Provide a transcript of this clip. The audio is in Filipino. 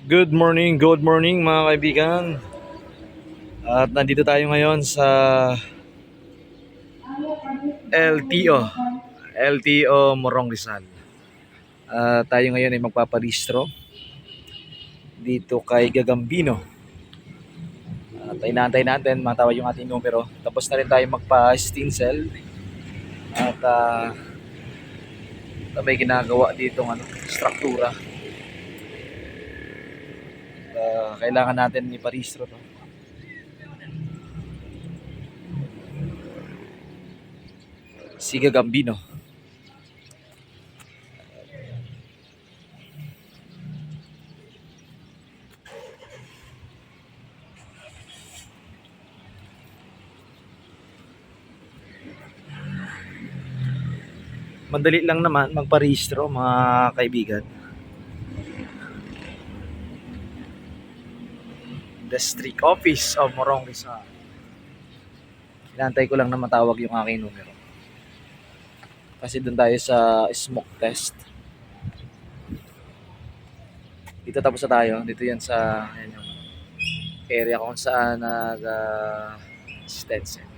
Good morning mga kaibigan. At nandito tayo ngayon sa LTO, LTO Morong Rizal. Tayo ngayon ay magpaparehistro dito kay Gagambino. At inaantay natin matawag yung ating numero. Tapos na rin tayo magpa-stencil. At may ginagawa dito ng struktura. Kailangan natin iparehistro to. Si Gagambino. Madali lang naman magparehistro mga kaibigan. District Office of Morong Rizal. Inaantay ko lang na matawag yung aking numero. Kasi doon tayo sa smoke test. Dito tapos na tayo. Dito yan sa yung area kung saan nag-stencil.